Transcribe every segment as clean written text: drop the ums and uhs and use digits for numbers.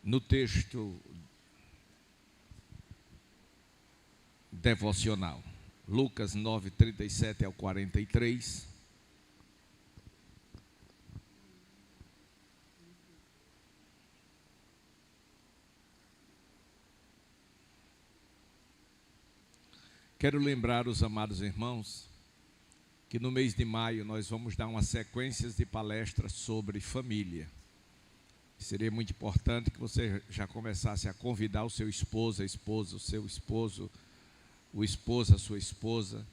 no texto devocional. Lucas 9, 37 ao 43. Quero lembrar os amados irmãos que no mês de maio nós vamos dar uma sequência de palestras sobre família. Seria muito importante que você já começasse a convidar o seu esposo, a esposa, o seu esposo, o esposo, a sua esposa,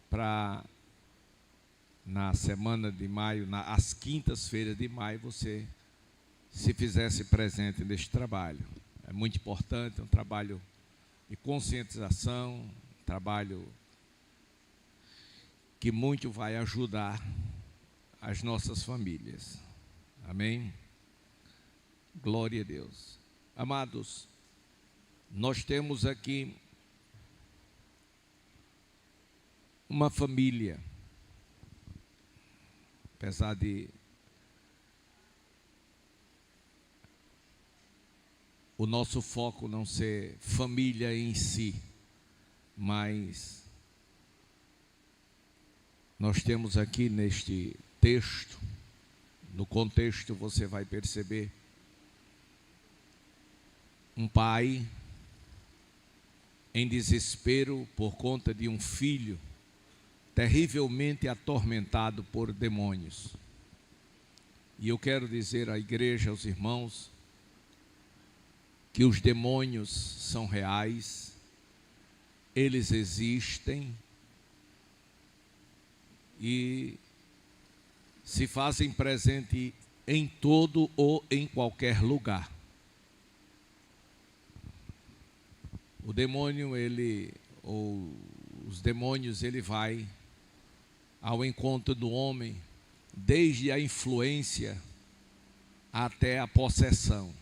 para na semana de maio, às quintas-feiras de maio, você se fizesse presente neste trabalho. É muito importante, é um trabalho de conscientização, um trabalho que muito vai ajudar as nossas famílias. Amém? Glória a Deus. Amados, nós temos aqui uma família, apesar de o nosso foco não ser família em si, mas nós temos aqui neste texto, no contexto você vai perceber, um pai em desespero por conta de um filho terrivelmente atormentado por demônios. E eu quero dizer à igreja, aos irmãos, que os demônios são reais, eles existem e se fazem presente em todo ou em qualquer lugar. O demônio, os demônios, ele vai ao encontro do homem, desde a influência até a possessão.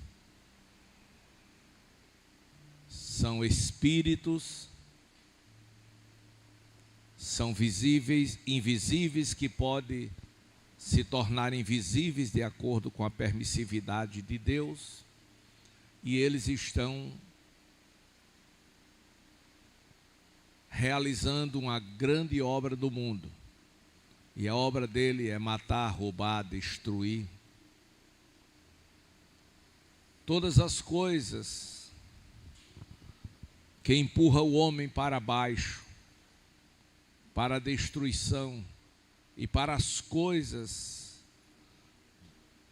São espíritos, são visíveis, invisíveis, que podem se tornar invisíveis de acordo com a permissividade de Deus, e eles estão realizando uma grande obra do mundo. E a obra dele é matar, roubar, destruir. Todas as coisas que empurram o homem para baixo, para a destruição e para as coisas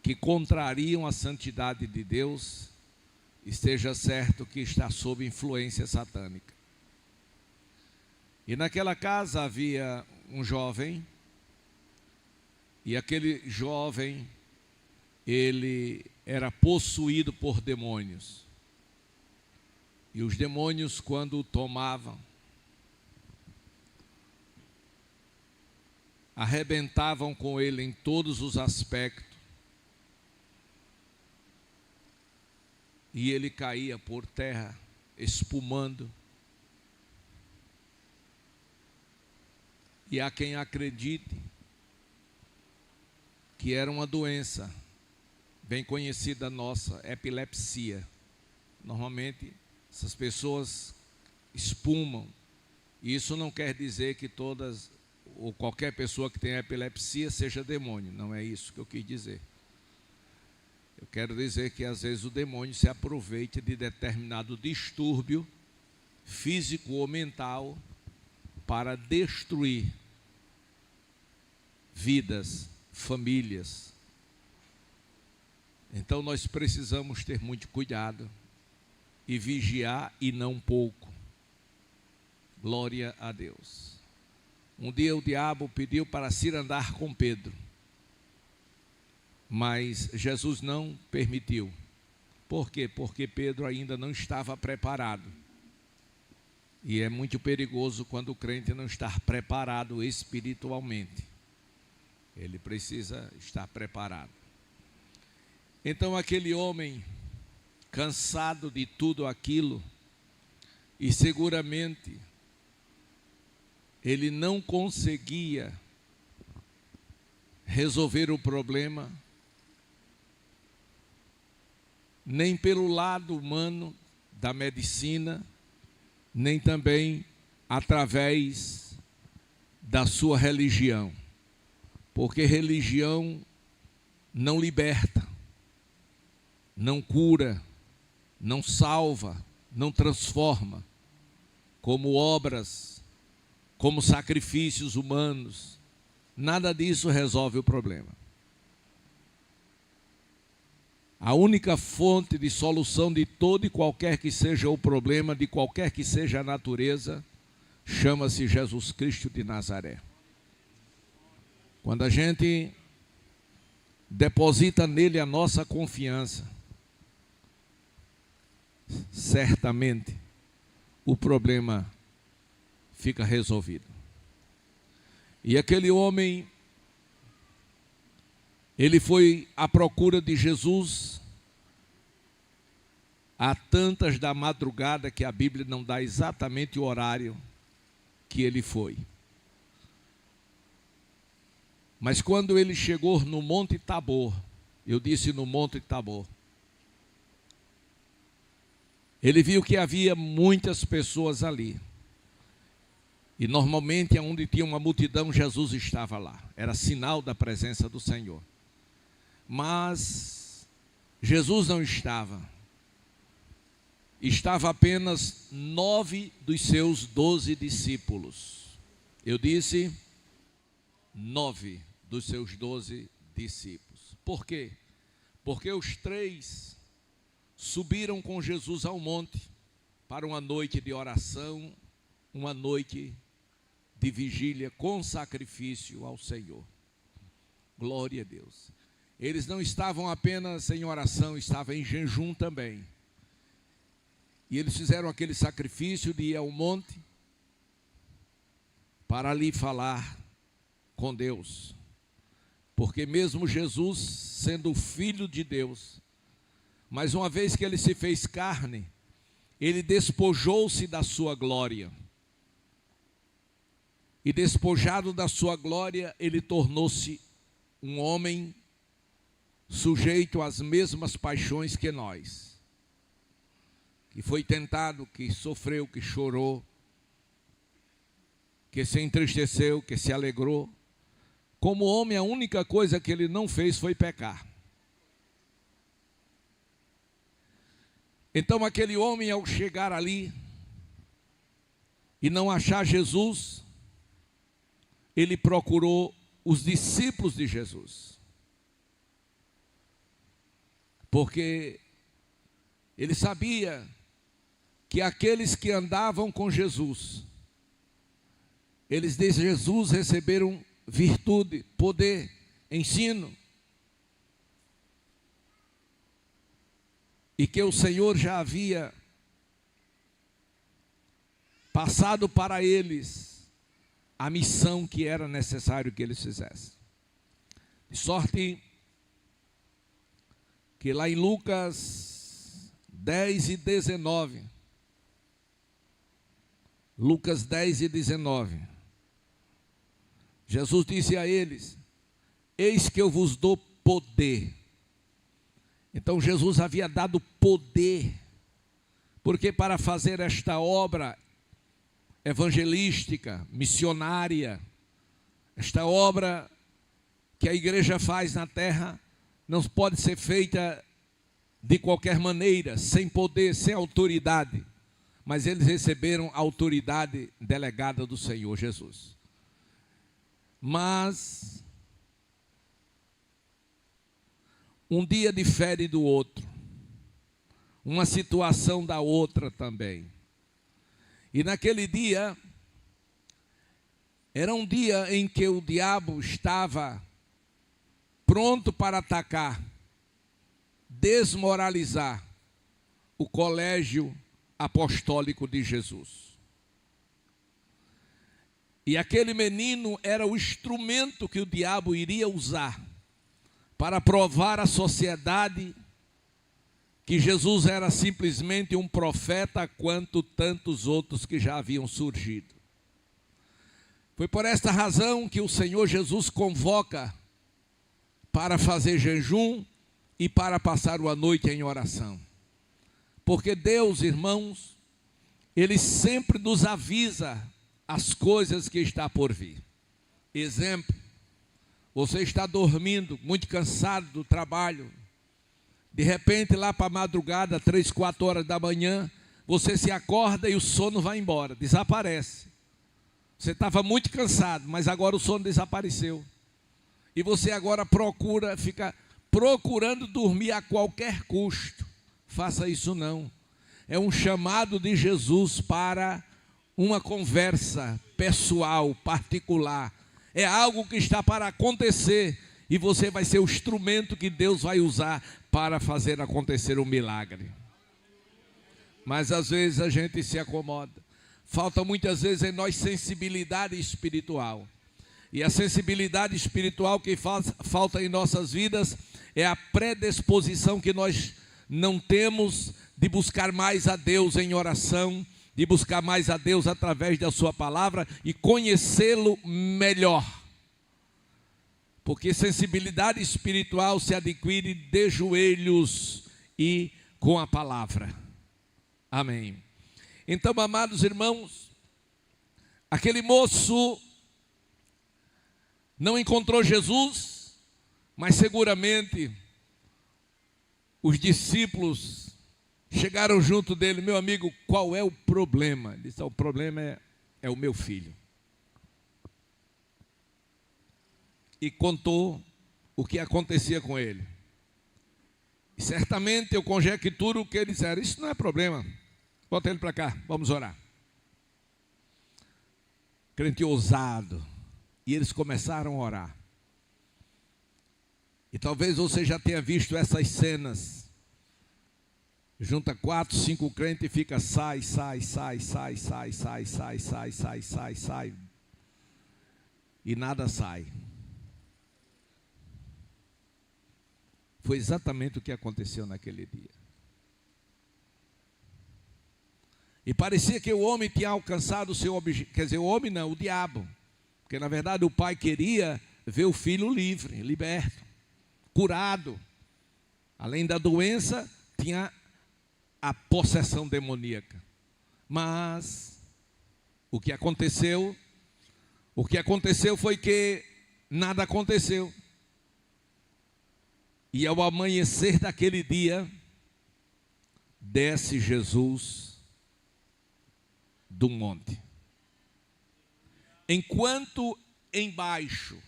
que contrariam a santidade de Deus, esteja certo que está sob influência satânica. E naquela casa havia um jovem, e aquele jovem, ele era possuído por demônios. E os demônios, quando o tomavam, arrebentavam com ele em todos os aspectos. E ele caía por terra, espumando. E há quem acredite que era uma doença bem conhecida nossa, epilepsia. Normalmente, essas pessoas espumam. E isso não quer dizer que todas, ou qualquer pessoa que tenha epilepsia seja demônio. Não é isso que eu quis dizer. Eu quero dizer que às vezes o demônio se aproveita de determinado distúrbio físico ou mental para destruir vidas, famílias. Então nós precisamos ter muito cuidado e vigiar, e não pouco. Glória a Deus. Um dia o diabo pediu para se andar com Pedro, mas Jesus não permitiu. Por quê? Porque Pedro ainda não estava preparado. E é muito perigoso quando o crente não está preparado espiritualmente. Ele precisa estar preparado. Então aquele homem, cansado de tudo aquilo, e seguramente ele não conseguia resolver o problema, nem pelo lado humano da medicina, nem também através da sua religião. Porque religião não liberta, não cura, não salva, não transforma, como obras, como sacrifícios humanos. Nada disso resolve o problema. A única fonte de solução de todo e qualquer que seja o problema, de qualquer que seja a natureza, chama-se Jesus Cristo de Nazaré. Quando a gente deposita nele a nossa confiança, certamente o problema fica resolvido. E aquele homem, ele foi à procura de Jesus a tantas da madrugada, que a Bíblia não dá exatamente o horário que ele foi. Mas quando ele chegou no Monte Tabor, eu disse no Monte Tabor, ele viu que havia muitas pessoas ali. E normalmente, onde tinha uma multidão, Jesus estava lá. Era sinal da presença do Senhor. Mas Jesus não estava. Estava apenas 9 dos seus 12 discípulos. Eu disse 9 dos seus 12 discípulos. Por quê? Porque os 3 subiram com Jesus ao monte para uma noite de oração, uma noite de vigília com sacrifício ao Senhor. Glória a Deus. Eles não estavam apenas em oração, estavam em jejum também. E eles fizeram aquele sacrifício de ir ao monte para ali falar com Deus. Porque mesmo Jesus, sendo o Filho de Deus, mas uma vez que ele se fez carne, ele despojou-se da sua glória. E despojado da sua glória, ele tornou-se um homem sujeito às mesmas paixões que nós. Que foi tentado, que sofreu, que chorou, que se entristeceu, que se alegrou. Como homem, a única coisa que ele não fez foi pecar. Então aquele homem, ao chegar ali e não achar Jesus, ele procurou os discípulos de Jesus. Porque ele sabia que aqueles que andavam com Jesus, eles de Jesus receberam virtude, poder, ensino. E que o Senhor já havia passado para eles a missão que era necessário que eles fizessem. De sorte que lá em Lucas 10 e 19, Lucas 10 e 19, Jesus disse a eles: eis que eu vos dou poder. Então Jesus havia dado poder, porque para fazer esta obra evangelística, missionária, esta obra que a igreja faz na terra, não pode ser feita de qualquer maneira, sem poder, sem autoridade. Mas eles receberam a autoridade delegada do Senhor Jesus. Mas um dia difere do outro, uma situação da outra também. E naquele dia, era um dia em que o diabo estava pronto para atacar, desmoralizar o colégio apostólico de Jesus. E aquele menino era o instrumento que o diabo iria usar para provar à sociedade que Jesus era simplesmente um profeta quanto tantos outros que já haviam surgido. Foi por esta razão que o Senhor Jesus convoca para fazer jejum e para passar a noite em oração. Porque Deus, irmãos, Ele sempre nos avisa as coisas que está por vir. Exemplo, você está dormindo, muito cansado do trabalho. De repente, lá para a madrugada, 3, 4 horas da manhã, você se acorda e o sono vai embora, desaparece. Você estava muito cansado, mas agora o sono desapareceu. E você agora fica procurando dormir a qualquer custo. Faça isso não. É um chamado de Jesus para uma conversa pessoal, particular. É algo que está para acontecer e você vai ser o instrumento que Deus vai usar para fazer acontecer um milagre. Mas às vezes a gente se acomoda. Falta muitas vezes em nós sensibilidade espiritual. E a sensibilidade espiritual que falta em nossas vidas é a predisposição que nós não temos de buscar mais a Deus em oração, de buscar mais a Deus através da sua palavra e conhecê-lo melhor. Porque sensibilidade espiritual se adquire de joelhos e com a palavra. Amém. Então, amados irmãos, aquele moço não encontrou Jesus, mas seguramente os discípulos chegaram junto dele. Meu amigo, qual é o problema? Ele disse: o problema é o meu filho. E contou o que acontecia com ele. E certamente eu conjecturo o que eles disseram: isso não é problema, bota ele para cá, vamos orar. Crente ousado. E eles começaram a orar. E talvez você já tenha visto essas cenas. Junta 4, 5 crentes e fica sai. E nada sai. Foi exatamente o que aconteceu naquele dia. E parecia que o homem tinha alcançado o seu objetivo. Quer dizer, o homem não, o diabo. Porque na verdade o pai queria ver o filho livre, liberto, curado. Além da doença, tinha a possessão demoníaca. Mas o que aconteceu foi que nada aconteceu. E ao amanhecer daquele dia, desce Jesus do monte. Enquanto embaixo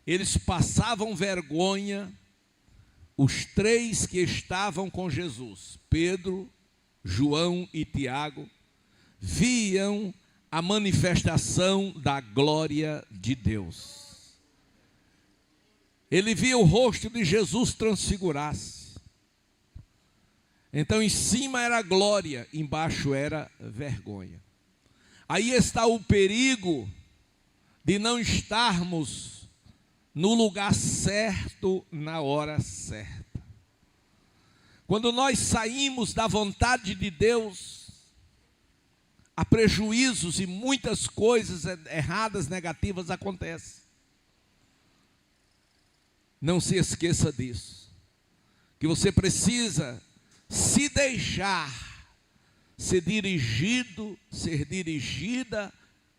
eles passavam vergonha, os 3 que estavam com Jesus, Pedro, João e Tiago, viam a manifestação da glória de Deus. Ele via o rosto de Jesus transfigurar-se. Então em cima era glória, embaixo era vergonha. Aí está o perigo de não estarmos no lugar certo, na hora certa. Quando nós saímos da vontade de Deus, há prejuízos e muitas coisas erradas, negativas acontecem. Não se esqueça disso, que você precisa se deixar ser dirigido, ser dirigida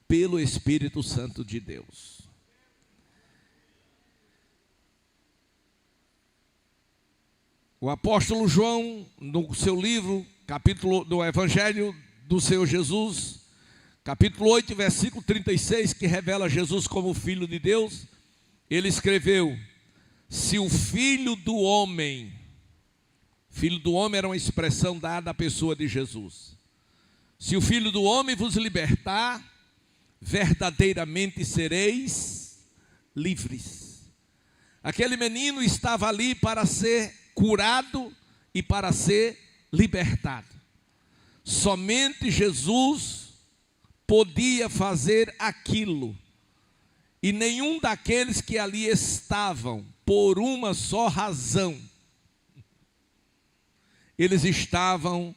pelo Espírito Santo de Deus. O apóstolo João, no seu livro, capítulo do Evangelho do Senhor Jesus, capítulo 8, versículo 36, que revela Jesus como Filho de Deus, ele escreveu: se o Filho do Homem era uma expressão dada à pessoa de Jesus. Se o Filho do Homem vos libertar, verdadeiramente sereis livres. Aquele menino estava ali para ser curado e para ser libertado. Somente Jesus podia fazer aquilo. E nenhum daqueles que ali estavam, por uma só razão, eles estavam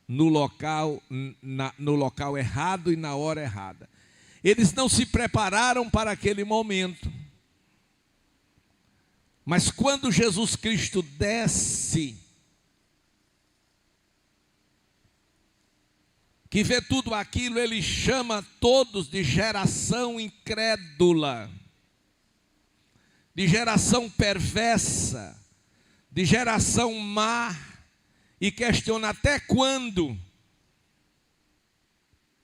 no local errado e na hora errada. Eles não se prepararam para aquele momento. Mas quando Jesus Cristo desce, que vê tudo aquilo, ele chama todos de geração incrédula, de geração perversa, de geração má, e questiona: até quando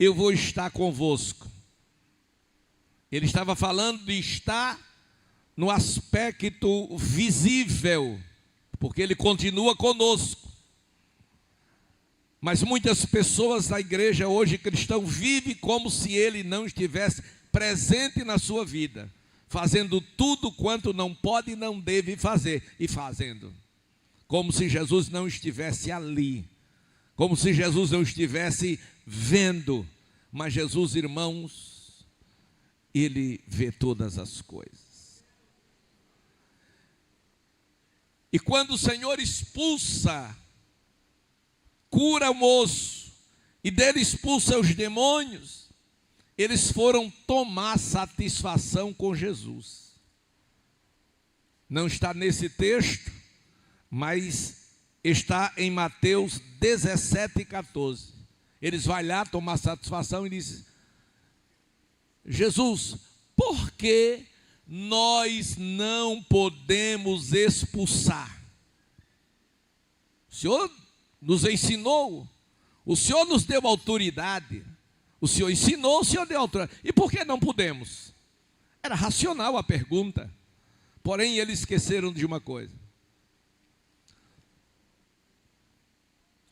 eu vou estar convosco? Ele estava falando de estar no aspecto visível, porque ele continua conosco. Mas muitas pessoas da igreja hoje cristã vivem como se ele não estivesse presente na sua vida, fazendo tudo quanto não pode e não deve fazer, e fazendo, como se Jesus não estivesse ali, como se Jesus não estivesse vendo. Mas Jesus, irmãos, ele vê todas as coisas. E quando o Senhor expulsa, cura o moço, e dele expulsa os demônios, eles foram tomar satisfação com Jesus. Não está nesse texto, mas está em Mateus 17:14. Eles vão lá tomar satisfação e dizem: Jesus, por que nós não podemos expulsar? O Senhor nos ensinou, o Senhor nos deu autoridade, o Senhor ensinou, o Senhor deu autoridade. E por que não podemos? Era racional a pergunta. Porém, eles esqueceram de uma coisa: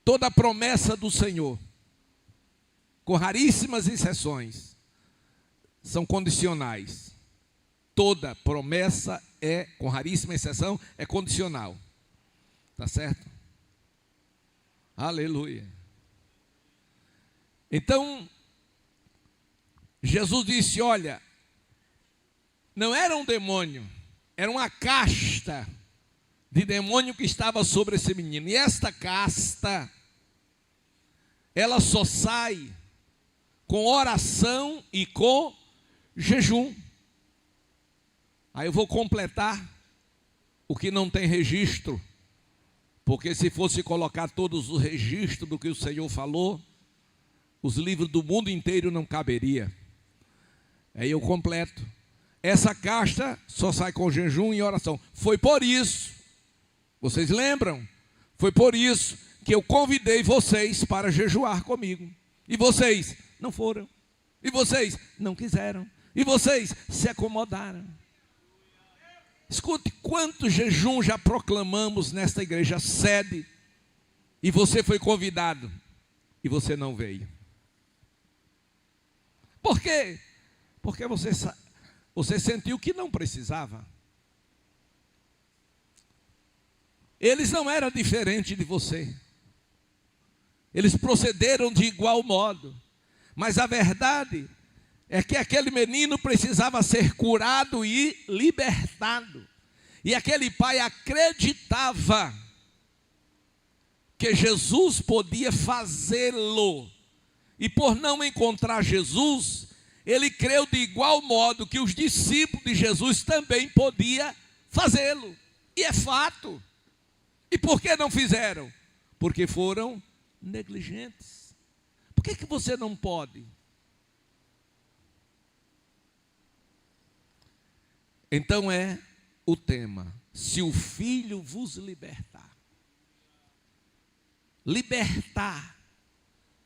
toda promessa do Senhor, com raríssimas exceções, são condicionais. Toda promessa com raríssima exceção, é condicional. Tá certo? Aleluia. Então, Jesus disse: olha, não era um demônio, era uma casta de demônio que estava sobre esse menino. E esta casta, ela só sai com oração e com jejum. Aí eu vou completar o que não tem registro, porque se fosse colocar todos os registros do que o Senhor falou, os livros do mundo inteiro não caberia. Aí eu completo. Essa casta só sai com jejum e oração. Foi por isso, vocês lembram? Foi por isso que eu convidei vocês para jejuar comigo. E vocês não foram. E vocês não quiseram. E vocês se acomodaram. Escute, quanto jejum já proclamamos nesta igreja sede, e você foi convidado e você não veio. Por quê? Porque você sentiu que não precisava. Eles não eram diferentes de você. Eles procederam de igual modo. Mas a verdade é que aquele menino precisava ser curado e libertado. E aquele pai acreditava que Jesus podia fazê-lo. E por não encontrar Jesus, ele creu de igual modo que os discípulos de Jesus também podiam fazê-lo. E é fato. E por que não fizeram? Porque foram negligentes. Por que você não pode? Então é o tema: se o Filho vos libertar. Libertar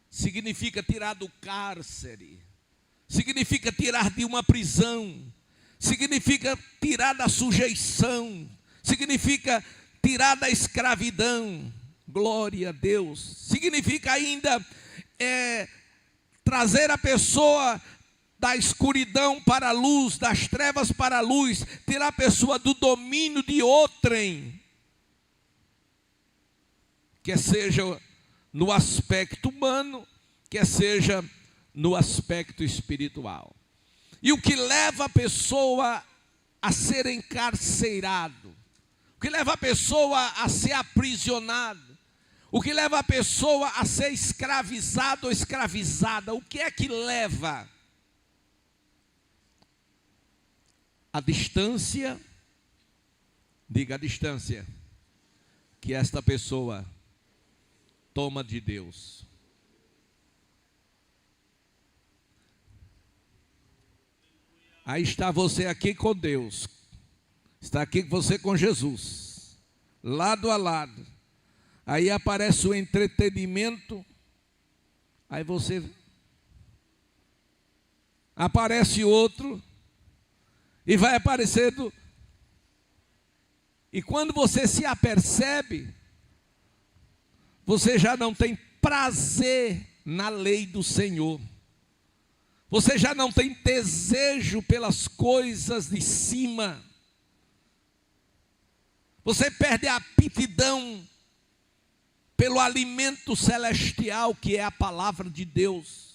significa tirar do cárcere, significa tirar de uma prisão, significa tirar da sujeição, significa tirar da escravidão. Glória a Deus. Significa ainda trazer a pessoa da escuridão para a luz, das trevas para a luz, tirar a pessoa do domínio de outrem, quer seja no aspecto humano, quer seja no aspecto espiritual. E o que leva a pessoa a ser encarcerado, o que leva a pessoa a ser aprisionado, o que leva a pessoa a ser escravizado ou escravizada, o que é que leva? A distância Diga a distância que esta pessoa toma de Deus. Aí está você aqui com Deus, está aqui você com Jesus, lado a lado. Aí aparece o entretenimento, aí você aparece outro, e vai aparecendo. E quando você se apercebe, você já não tem prazer na lei do Senhor. Você já não tem desejo pelas coisas de cima. Você perde a aptidão pelo alimento celestial que é a palavra de Deus.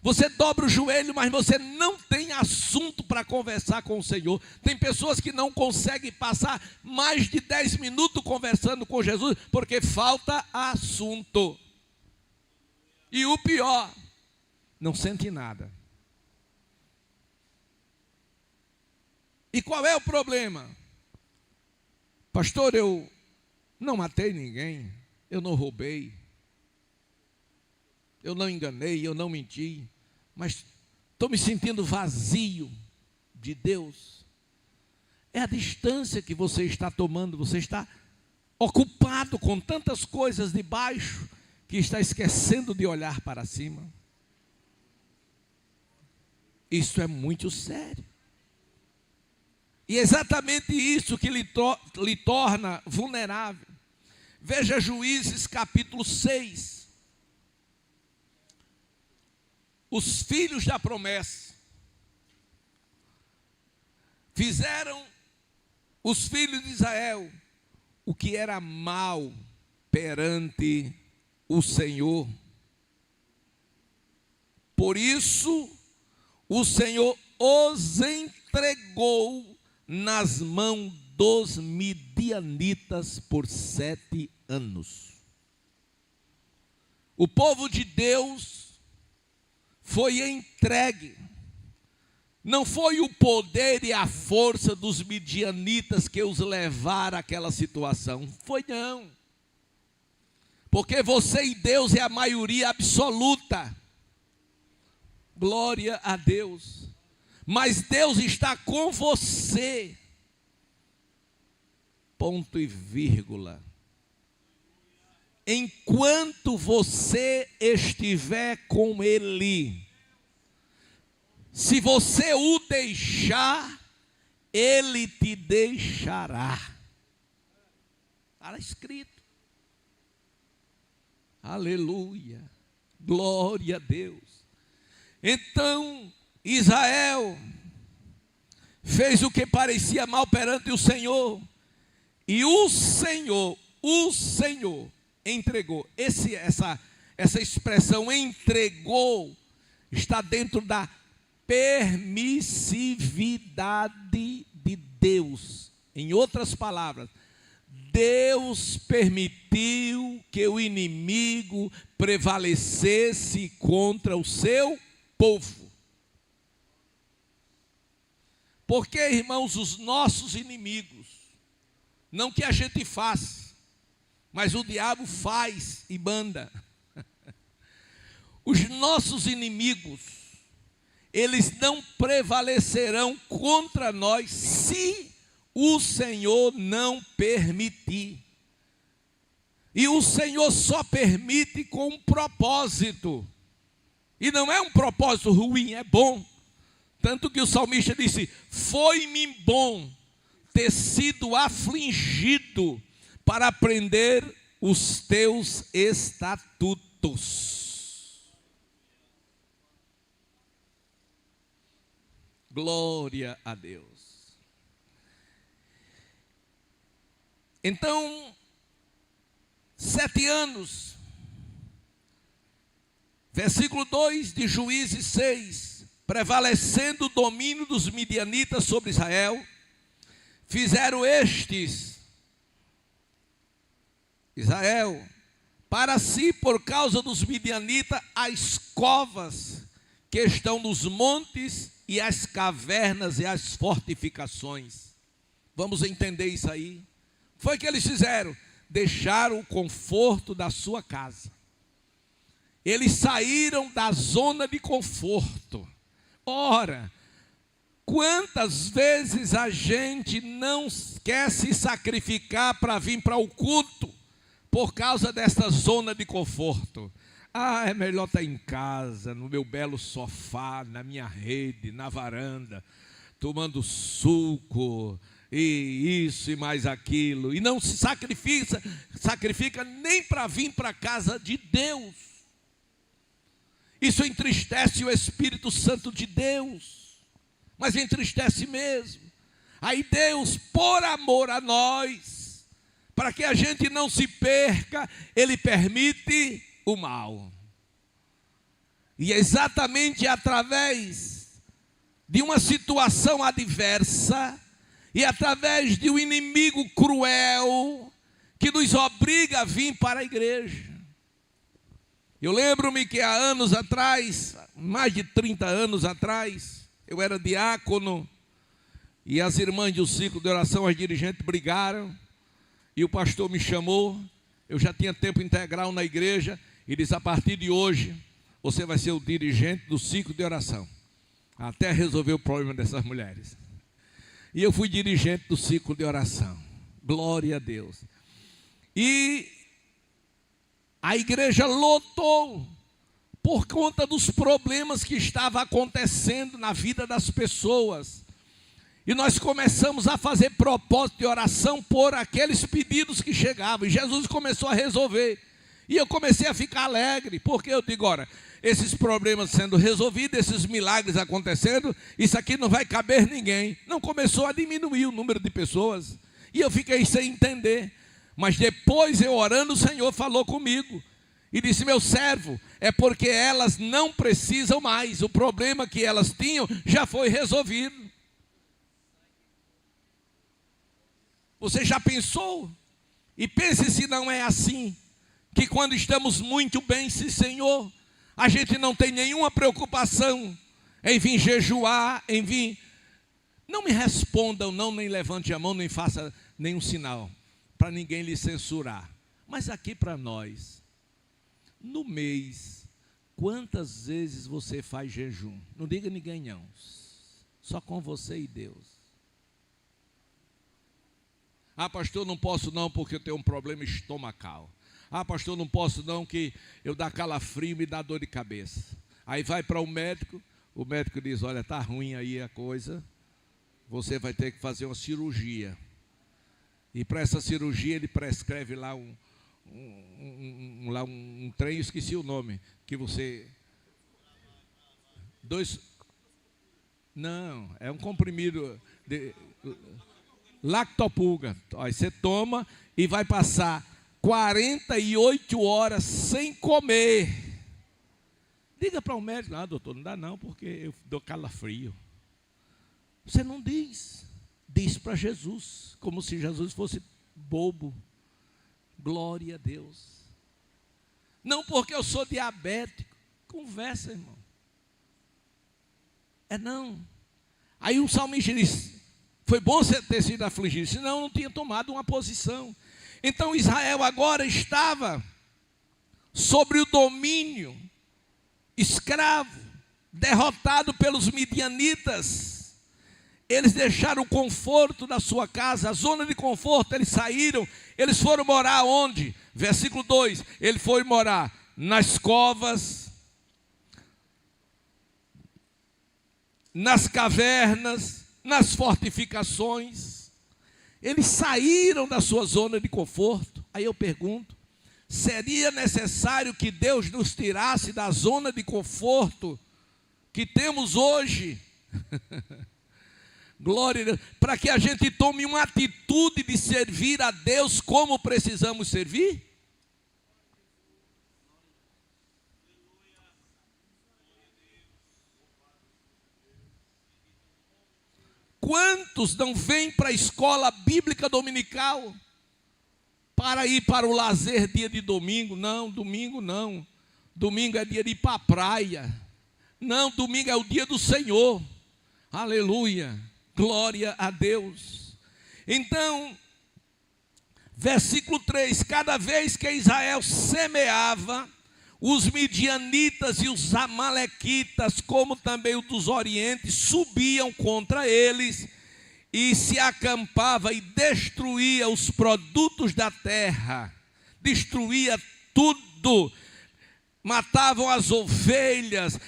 Você dobra o joelho, mas você não tem assunto para conversar com o Senhor. Tem pessoas que não conseguem passar mais de 10 minutos conversando com Jesus, porque falta assunto. E o pior, não sente nada. E qual é o problema? Pastor, eu não matei ninguém, eu não roubei, eu não enganei, eu não menti, mas estou me sentindo vazio de Deus. É a distância que você está tomando, você está ocupado com tantas coisas de baixo, que está esquecendo de olhar para cima. Isso é muito sério. E é exatamente isso que lhe torna vulnerável. Veja Juízes capítulo 6. Os filhos da promessa fizeram os filhos de Israel o que era mal perante o Senhor. Por isso, o Senhor os entregou nas mãos dos midianitas por 7 anos. O povo de Deus foi entregue. Não foi o poder e a força dos midianitas que os levaram àquela situação. Foi não. Porque você e Deus é a maioria absoluta. Glória a Deus. Mas Deus está com você. Ponto e vírgula. Enquanto você estiver com Ele, se você o deixar, Ele te deixará. Está escrito. Aleluia. Glória a Deus. Então, Israel fez o que parecia mal perante o Senhor, e o Senhor entregou. Essa expressão entregou está dentro da permissividade de Deus. Em outras palavras, Deus permitiu que o inimigo prevalecesse contra o seu povo. Porque, irmãos, os nossos inimigos, não que a gente faça, mas o diabo faz e manda. Os nossos inimigos, eles não prevalecerão contra nós se o Senhor não permitir. E o Senhor só permite com um propósito. E não é um propósito ruim, é bom. Tanto que o salmista disse: foi-me bom ter sido afligido para aprender os teus estatutos. Glória a Deus. Então, 7 anos, versículo 2 de Juízes 6, prevalecendo o domínio dos midianitas sobre Israel, fizeram Israel, para si, por causa dos midianitas, as covas que estão nos montes e as cavernas e as fortificações. Vamos entender isso aí. Foi o que eles fizeram? Deixaram o conforto da sua casa. Eles saíram da zona de conforto. Ora, quantas vezes a gente não quer se sacrificar para vir para o culto por causa dessa zona de conforto? É melhor estar em casa, no meu belo sofá, na minha rede, na varanda, tomando suco, e isso e mais aquilo, e não se sacrifica nem para vir para a casa de Deus. Isso entristece o Espírito Santo de Deus, mas entristece mesmo. Aí Deus, por amor a nós, para que a gente não se perca, Ele permite o mal. E é exatamente através de uma situação adversa e através de um inimigo cruel que nos obriga a vir para a igreja. Eu lembro-me que há anos atrás, mais de 30 anos atrás, eu era diácono e as irmãs do ciclo de oração, as dirigentes brigaram e o pastor me chamou. Eu já tinha tempo integral na igreja e disse: a partir de hoje você vai ser o dirigente do ciclo de oração, até resolver o problema dessas mulheres. E eu fui dirigente do ciclo de oração. Glória a Deus. E a igreja lotou por conta dos problemas que estavam acontecendo na vida das pessoas. E nós começamos a fazer propósito de oração por aqueles pedidos que chegavam. E Jesus começou a resolver. E eu comecei a ficar alegre, porque eu digo: ora, esses problemas sendo resolvidos, esses milagres acontecendo, isso aqui não vai caber ninguém. Não, começou a diminuir o número de pessoas. E eu fiquei sem entender. Mas depois eu orando, o Senhor falou comigo. E disse: meu servo, é porque elas não precisam mais. O problema que elas tinham já foi resolvido. Você já pensou? E pense se não é assim, que quando estamos muito bem, sim, Senhor, a gente não tem nenhuma preocupação em vir jejuar, em vir. Não me respondam, não, nem levante a mão, nem faça nenhum sinal, para ninguém lhe censurar. Mas aqui para nós, no mês, quantas vezes você faz jejum? Não diga ninguém não, só com você e Deus. Pastor, não posso não porque eu tenho um problema estomacal. Pastor, não posso não que eu dá calafrio e me dá dor de cabeça. Aí vai para o médico diz: olha, está ruim aí a coisa, você vai ter que fazer uma cirurgia. E para essa cirurgia ele prescreve lá um trem, eu esqueci o nome, que você... Não, é um comprimido de lactopulga. Aí você toma e vai passar 48 horas sem comer. Diga para o médico: doutor, não dá não, porque eu dou calafrio. Você não diz para Jesus, como se Jesus fosse bobo. Glória a Deus. Não porque eu sou diabético. Conversa, irmão. Não. Aí o salmista diz: foi bom você ter sido afligido, senão eu não tinha tomado uma posição. Então Israel agora estava sobre o domínio, escravo, derrotado pelos midianitas. Eles deixaram o conforto da sua casa, a zona de conforto, eles saíram, eles foram morar onde? Versículo 2, ele foi morar nas covas, nas cavernas, nas fortificações. Eles saíram da sua zona de conforto. Aí eu pergunto: seria necessário que Deus nos tirasse da zona de conforto que temos hoje? Glória a Deus, para que a gente tome uma atitude de servir a Deus como precisamos servir? Quantos não vêm para a escola bíblica dominical para ir para o lazer dia de domingo? Não, domingo não. Domingo é dia de ir para a praia. Não, domingo é o dia do Senhor. Aleluia, glória a Deus. Então, versículo 3: cada vez que Israel semeava, os midianitas e os amalequitas, como também os dos orientes, subiam contra eles e se acampava e destruía os produtos da terra, destruía tudo, matavam as ovelhas,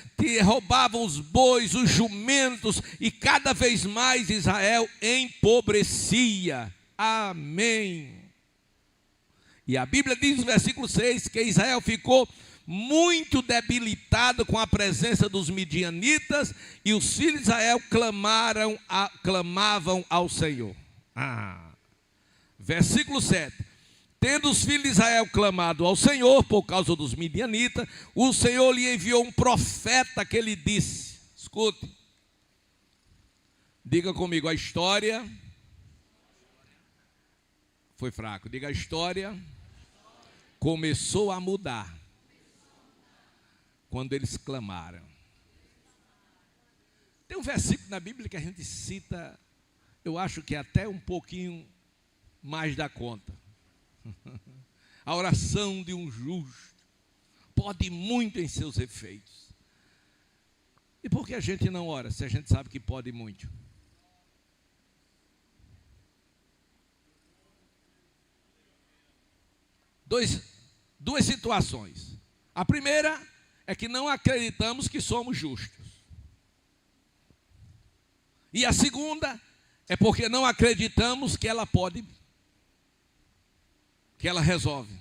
roubavam os bois, os jumentos, e cada vez mais Israel empobrecia. Amém. E a Bíblia diz no versículo 6 que Israel ficou muito debilitado com a presença dos midianitas, e os filhos de Israel clamavam ao Senhor. Versículo 7: tendo os filhos de Israel clamado ao Senhor por causa dos midianitas, o Senhor lhe enviou um profeta que lhe disse, escute, diga comigo, a história foi fraco, diga, a história começou a mudar quando eles clamaram. Tem um versículo na Bíblia que a gente cita, eu acho que até um pouquinho mais da conta. A oração de um justo pode muito em seus efeitos. E por que a gente não ora, se a gente sabe que pode muito? Duas situações. A primeira é que não acreditamos que somos justos. E a segunda é porque não acreditamos que ela pode, que ela resolve.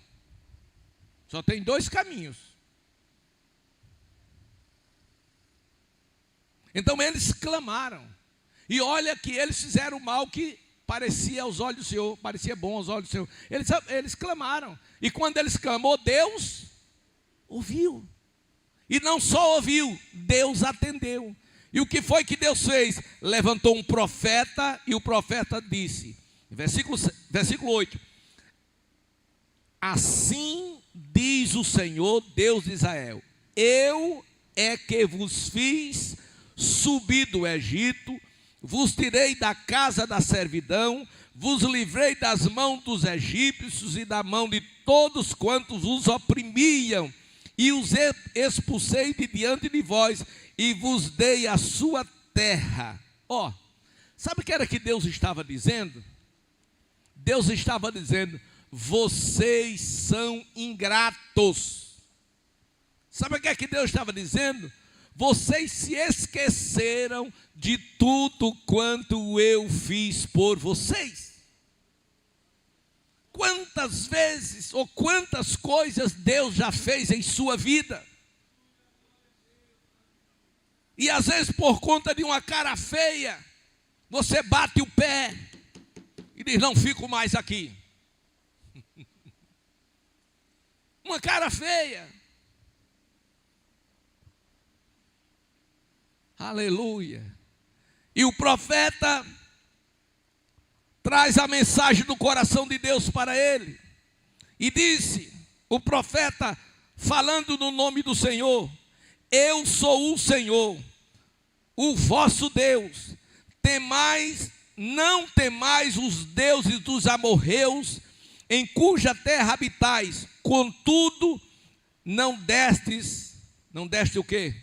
Só tem dois caminhos. Então eles clamaram. E olha que eles fizeram mal que parecia aos olhos do Senhor, parecia bom aos olhos do Senhor. Eles clamaram. E quando eles clamou, Deus ouviu. E não só ouviu, Deus atendeu. E o que foi que Deus fez? Levantou um profeta, e o profeta disse, versículo 8: assim diz o Senhor, Deus de Israel: eu é que vos fiz subir do Egito, vos tirei da casa da servidão, vos livrei das mãos dos egípcios e da mão de todos quantos vos oprimiam, e os expulsei de diante de vós, e vos dei a sua terra. Sabe o que era que Deus estava dizendo? Deus estava dizendo: vocês são ingratos. Sabe o que é que Deus estava dizendo? Vocês se esqueceram de tudo quanto eu fiz por vocês. Quantas vezes ou quantas coisas Deus já fez em sua vida? E às vezes por conta de uma cara feia, você bate o pé e diz: não fico mais aqui. Uma cara feia. Aleluia. E o profeta traz a mensagem do coração de Deus para ele. E disse, o profeta falando no nome do Senhor: eu sou o Senhor, o vosso Deus. Não temais os deuses dos amorreus, em cuja terra habitais. Contudo, não deste o quê?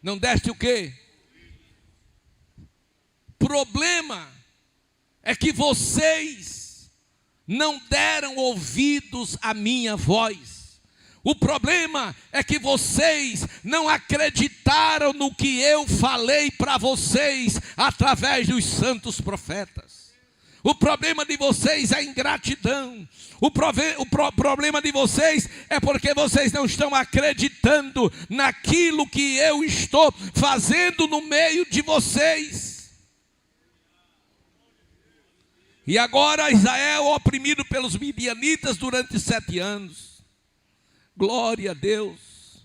Não deste o quê? Problema é que vocês não deram ouvidos à minha voz. O problema é que vocês não acreditaram no que eu falei para vocês através dos santos profetas. O problema de vocês é ingratidão. O problema de vocês é porque vocês não estão acreditando naquilo que eu estou fazendo no meio de vocês. E agora Israel oprimido pelos midianitas durante 7 anos. Glória a Deus.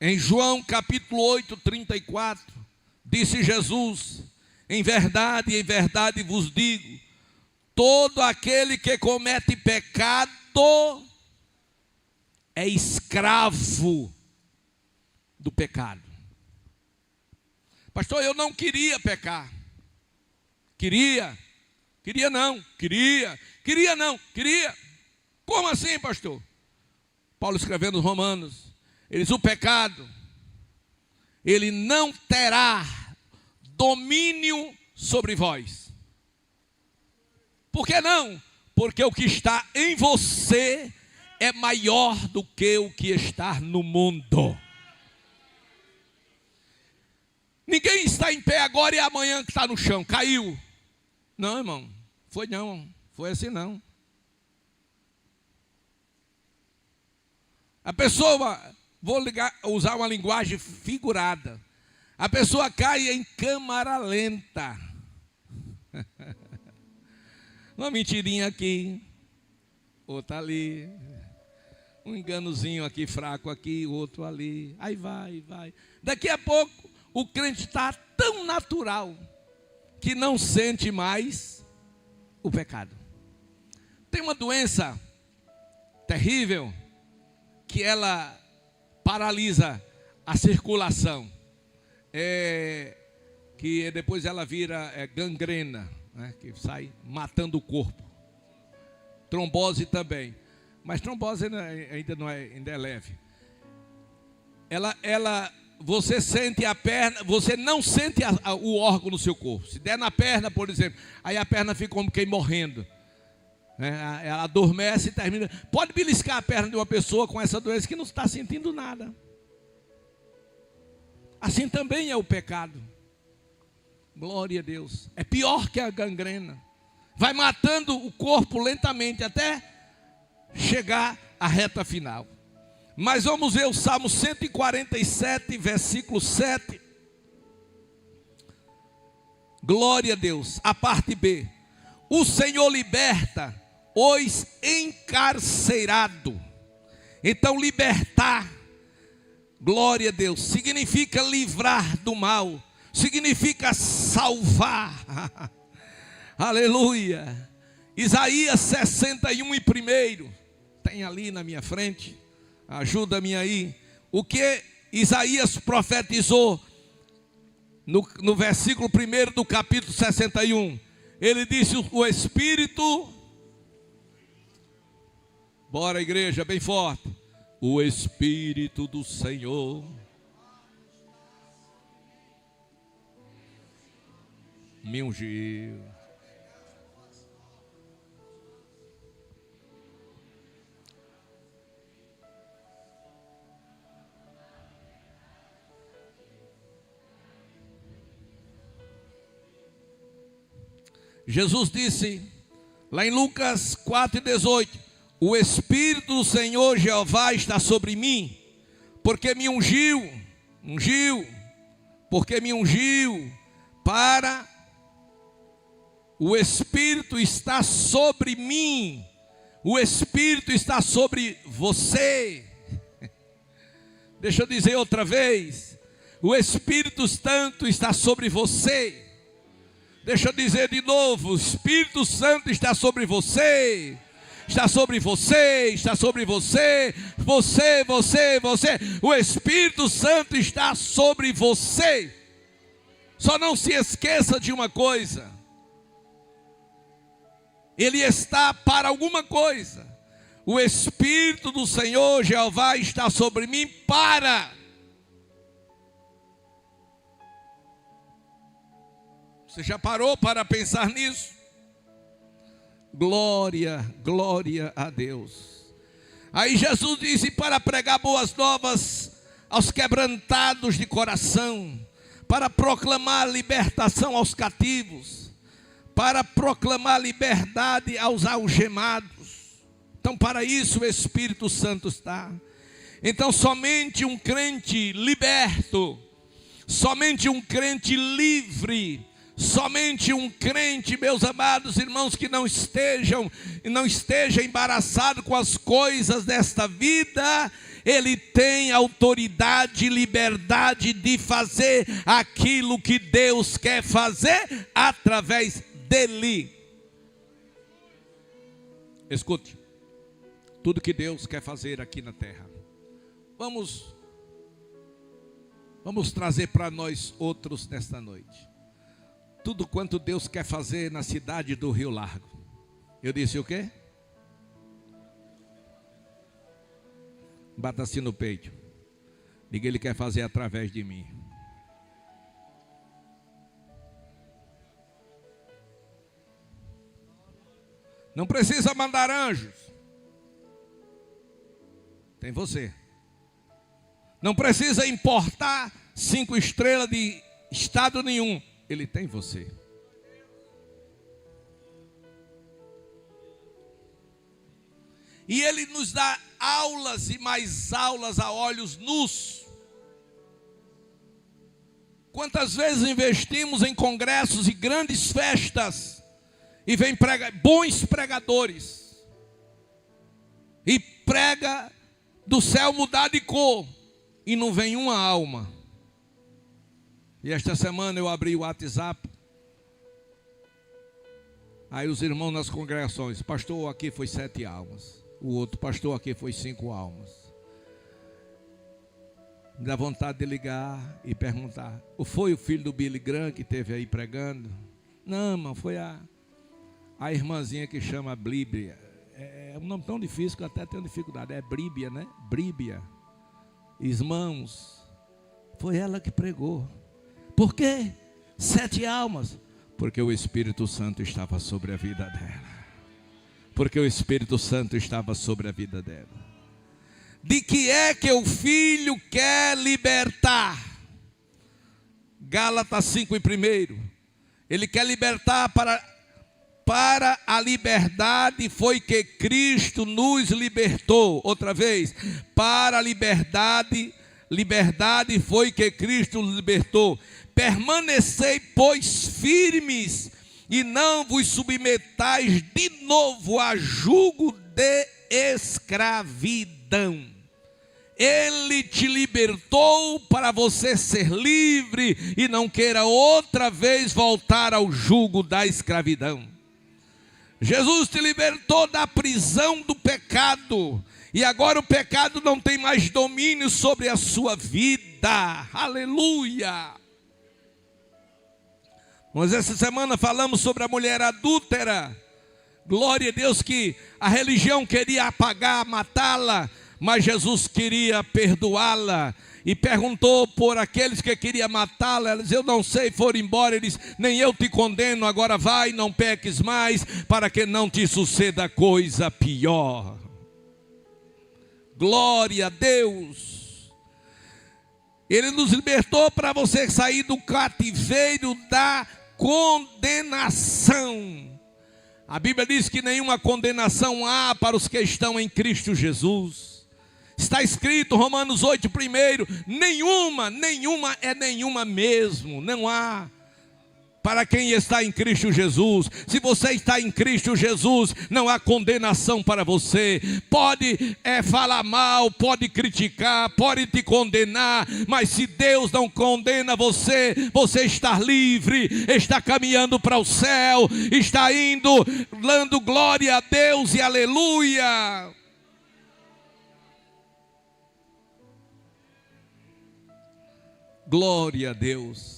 Em João capítulo 8, 34, disse Jesus: em verdade vos digo, todo aquele que comete pecado é escravo do pecado. Pastor, eu não queria pecar. Queria não. Como assim, pastor? Paulo escrevendo aos Romanos, ele diz: o pecado, ele não terá domínio sobre vós. Por que não? Porque o que está em você é maior do que o que está no mundo. Ninguém está em pé agora e amanhã que está no chão, caiu. Não, irmão, foi assim não. A pessoa, usar uma linguagem figurada, a pessoa cai em câmara lenta. Uma mentirinha aqui, outra ali, um enganozinho aqui, fraco aqui, outro ali, aí vai. Daqui a pouco, o crente está tão natural, que não sente mais o pecado. Tem uma doença terrível, que ela paralisa a circulação, que depois ela vira gangrena, né, que sai matando o corpo. Trombose também, mas trombose ainda é leve. Você sente a perna, você não sente o órgão no seu corpo. Se der na perna, por exemplo, aí a perna fica como quem morrendo. Ela adormece e termina. Pode beliscar a perna de uma pessoa com essa doença que não está sentindo nada. Assim também é o pecado. Glória a Deus. É pior que a gangrena. Vai matando o corpo lentamente até chegar à reta final. Mas vamos ver o Salmo 147, versículo 7. Glória a Deus. A parte B. O Senhor liberta os encarcerados. Então libertar, glória a Deus, significa livrar do mal, significa salvar. Aleluia. Isaías 61 e primeiro, tem ali na minha frente, ajuda-me aí. O que Isaías profetizou no versículo 1 do capítulo 61. Ele disse: o Espírito, bora igreja, bem forte, o Espírito do Senhor me ungiu. Jesus disse, lá em Lucas 4,18, o Espírito do Senhor Jeová está sobre mim, porque me ungiu, porque me ungiu, para, o Espírito está sobre mim, o Espírito está sobre você. Deixa eu dizer outra vez, o Espírito Santo está sobre você. Deixa eu dizer de novo, o Espírito Santo está sobre você, está sobre você, está sobre você, você, o Espírito Santo está sobre você. Só não se esqueça de uma coisa, ele está para alguma coisa. O Espírito do Senhor Jeová está sobre mim para... Você já parou para pensar nisso? Glória a Deus. Aí Jesus disse: para pregar boas novas aos quebrantados de coração, para proclamar libertação aos cativos, para proclamar liberdade aos algemados. Então, para isso o Espírito Santo está. Então, somente um crente liberto, somente um crente livre, somente um crente, meus amados irmãos, que não esteja embaraçado com as coisas desta vida, ele tem autoridade e liberdade de fazer aquilo que Deus quer fazer através dele. Escute, tudo que Deus quer fazer aqui na terra. Vamos Vamos trazer para nós outros nesta noite. Tudo quanto Deus quer fazer na cidade do Rio Largo. Eu disse o quê? Bata assim no peito. Diga, Ele quer fazer através de mim. Não precisa mandar anjos. Tem você. Não precisa importar 5 estrelas de estado nenhum. Ele tem você. E Ele nos dá aulas e mais aulas a olhos nus. Quantas vezes investimos em congressos e grandes festas e vem bons pregadores e prega do céu mudar de cor e não vem uma alma. E esta semana eu abri o WhatsApp. Aí os irmãos nas congregações, pastor, aqui foi 7 almas. O outro, pastor, aqui foi 5 almas. Me dá vontade de ligar e perguntar, foi o filho do Billy Graham que esteve aí pregando? Não, irmão, foi a irmãzinha que chama Bríbia. É um nome tão difícil que eu até tenho dificuldade. É Bríbia, né? Bríbia. Irmãos, foi ela que pregou. Por quê? 7 almas. Porque o Espírito Santo estava sobre a vida dela. Porque o Espírito Santo estava sobre a vida dela. De que é que o Filho quer libertar? Gálatas 5:1. Ele quer libertar para a liberdade foi que Cristo nos libertou. Outra vez, para a liberdade foi que Cristo nos libertou. Permanecei, pois, firmes, e não vos submetais de novo a jugo de escravidão. Ele te libertou para você ser livre e não queira outra vez voltar ao jugo da escravidão. Jesus te libertou da prisão do pecado. E agora o pecado não tem mais domínio sobre a sua vida. Aleluia! Nós essa semana falamos sobre a mulher adúltera. Glória a Deus que a religião queria apagar, matá-la, mas Jesus queria perdoá-la. E perguntou por aqueles que queriam matá-la. Ela disse, eu não sei, foram embora. Ele disse, nem eu te condeno, agora vai, não peques mais, para que não te suceda coisa pior. Glória a Deus. Ele nos libertou para você sair do cativeiro da condenação. A Bíblia diz que nenhuma condenação há para os que estão em Cristo Jesus. Está escrito, Romanos 8:1, nenhuma é nenhuma mesmo, não há. Para quem está em Cristo Jesus, se você está em Cristo Jesus, não há condenação para você. Pode falar mal, pode criticar, pode te condenar, mas se Deus não condena você, você está livre, está caminhando para o céu, está indo, dando glória a Deus e aleluia. Glória a Deus.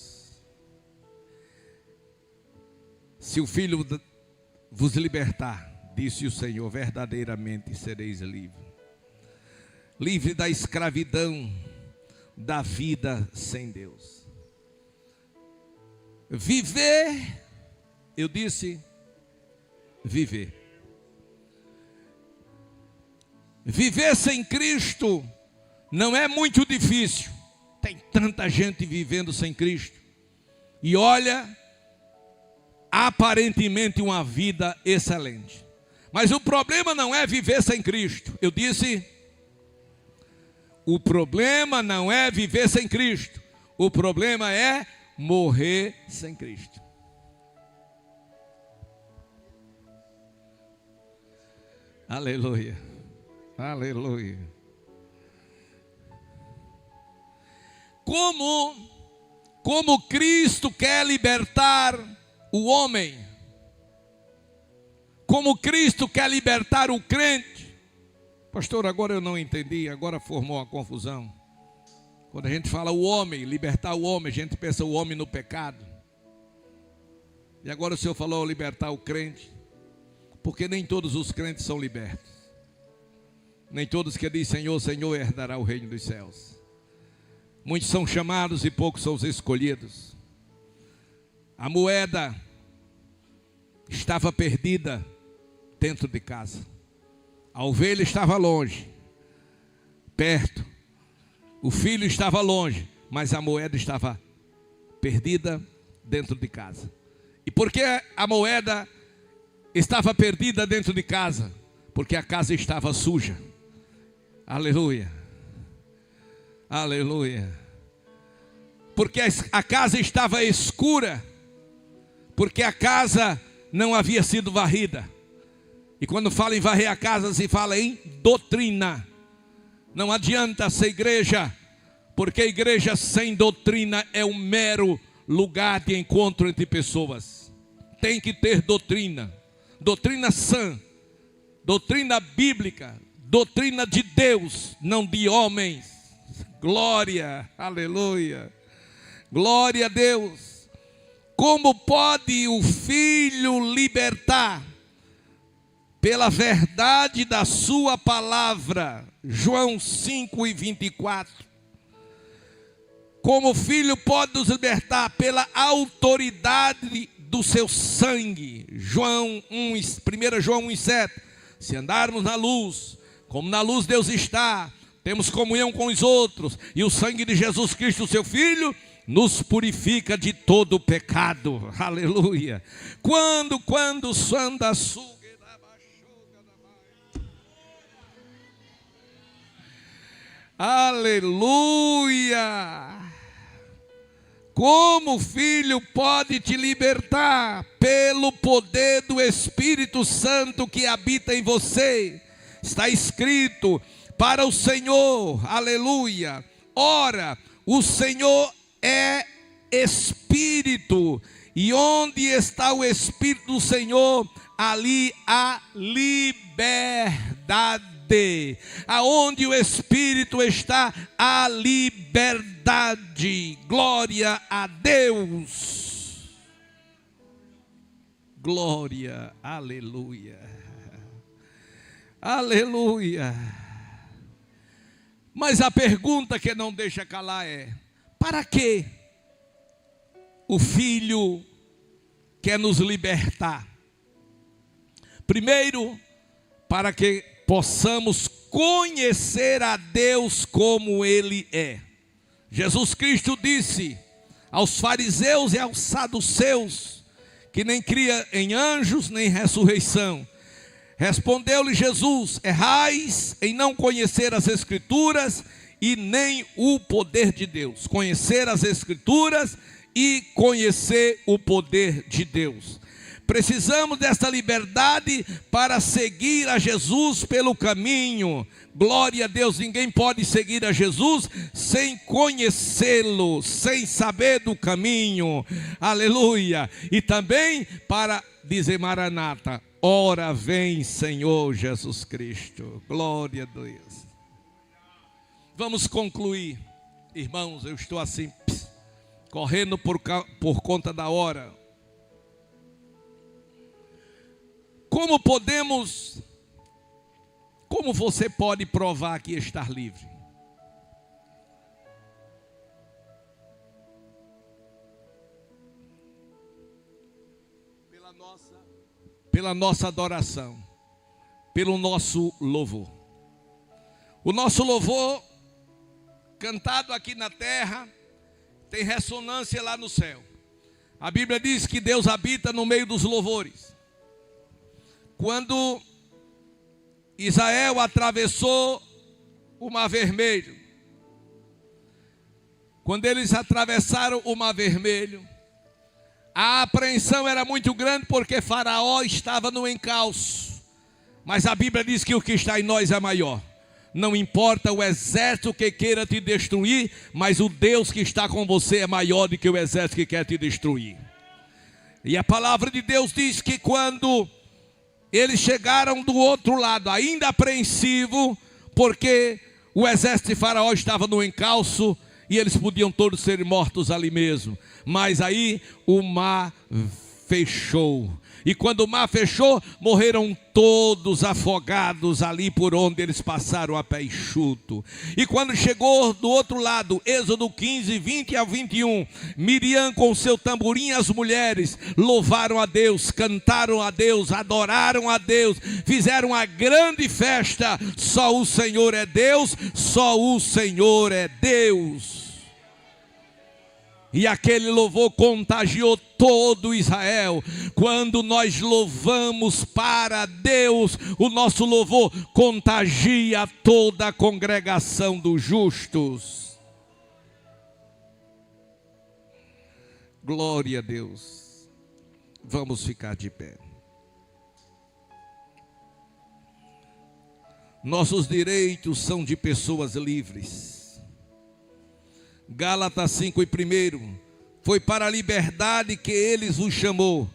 Se o Filho vos libertar, disse o Senhor, verdadeiramente sereis livres. Livre da escravidão, da vida sem Deus. Viver, eu disse, viver. Viver sem Cristo não é muito difícil. Tem tanta gente vivendo sem Cristo. E olha, aparentemente uma vida excelente. Mas o problema não é viver sem Cristo. Eu disse, o problema não é viver sem Cristo. O problema é morrer sem Cristo. Aleluia. Aleluia. Como Cristo quer libertar o homem, como Cristo quer libertar o crente. Pastor, agora eu não entendi, agora formou uma confusão. Quando a gente fala o homem, libertar o homem, a gente pensa o homem no pecado. E agora o Senhor falou libertar o crente, porque nem todos os crentes são libertos. Nem todos que dizem Senhor, Senhor herdará o reino dos céus. Muitos são chamados e poucos são os escolhidos. A moeda estava perdida dentro de casa. A ovelha estava longe, perto. O filho estava longe, mas a moeda estava perdida dentro de casa. E por que a moeda estava perdida dentro de casa? Porque a casa estava suja. Aleluia. Aleluia. Porque a casa estava escura. Porque a casa não havia sido varrida. E quando fala em varrer a casa, se fala em doutrina. Não adianta ser igreja, porque igreja sem doutrina é um mero lugar de encontro entre pessoas. Tem que ter doutrina. Doutrina sã. Doutrina bíblica. Doutrina de Deus, não de homens. Glória, aleluia. Glória a Deus. Como pode o Filho libertar? Pela verdade da sua palavra. João 5:24. Como o Filho pode nos libertar? Pela autoridade do seu sangue. 1 João 1:7. Se andarmos na luz, como na luz Deus está, temos comunhão com os outros, e o sangue de Jesus Cristo, seu Filho, nos purifica de todo o pecado. Aleluia. Quando sanda aleluia. Como o Filho pode te libertar? Pelo poder do Espírito Santo que habita em você. Está escrito: para o Senhor, aleluia. Ora, o Senhor é Espírito, e onde está o Espírito do Senhor, ali há liberdade. Aonde o Espírito está, há liberdade. Glória a Deus. Glória, aleluia. Aleluia. Mas a pergunta que não deixa calar é: para que o Filho quer nos libertar? Primeiro, para que possamos conhecer a Deus como Ele é. Jesus Cristo disse aos fariseus e aos saduceus que nem cria em anjos nem ressurreição. Respondeu-lhe Jesus: errais em não conhecer as Escrituras e nem o poder de Deus. Conhecer as Escrituras e conhecer o poder de Deus. Precisamos desta liberdade para seguir a Jesus pelo caminho. Glória a Deus, ninguém pode seguir a Jesus sem conhecê-lo, sem saber do caminho. Aleluia. E também para dizer Maranata, ora vem Senhor Jesus Cristo. Glória a Deus. Vamos concluir. Irmãos, eu estou assim, correndo por conta da hora. Como você pode provar que está livre? Pela nossa adoração, pelo nosso louvor. O nosso louvor, cantado aqui na terra, tem ressonância lá no céu. A Bíblia diz que Deus habita no meio dos louvores. Quando Israel atravessou o Mar Vermelho, quando eles atravessaram o Mar Vermelho, a apreensão era muito grande porque Faraó estava no encalço. Mas a Bíblia diz que o que está em nós é maior. Não importa o exército que queira te destruir, mas o Deus que está com você é maior do que o exército que quer te destruir. E a palavra de Deus diz que quando eles chegaram do outro lado, ainda apreensivo, porque o exército de Faraó estava no encalço, e eles podiam todos ser mortos ali mesmo. Mas aí o mar fechou. E quando o mar fechou, morreram todos afogados ali por onde eles passaram a pé enxuto. E quando chegou do outro lado, Êxodo 15, 20 a 21, Miriam com seu tamborim, as mulheres louvaram a Deus, cantaram a Deus, adoraram a Deus, fizeram uma grande festa. Só o Senhor é Deus, só o Senhor é Deus. E aquele louvor contagiou todo Israel. Quando nós louvamos para Deus, o nosso louvor contagia toda a congregação dos justos. Glória a Deus. Vamos ficar de pé. Nossos direitos são de pessoas livres. Gálatas 5:1, foi para a liberdade que ele vos chamou,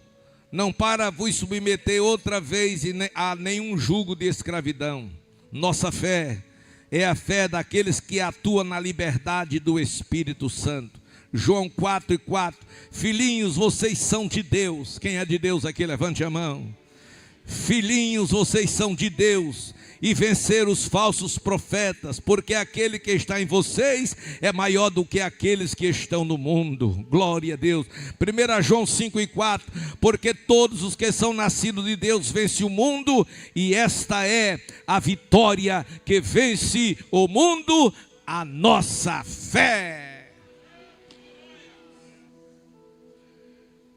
não para vos submeter outra vez a nenhum jugo de escravidão. Nossa fé é a fé daqueles que atuam na liberdade do Espírito Santo. João 4:4, filhinhos, vocês são de Deus. Quem é de Deus aqui, levante a mão. Filhinhos, vocês são de Deus, e vencer os falsos profetas, porque aquele que está em vocês é maior do que aqueles que estão no mundo. Glória a Deus. 1 João 5:4, porque todos os que são nascidos de Deus vencem o mundo, e esta é a vitória que vence o mundo, a nossa fé.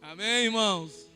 Amém, irmãos?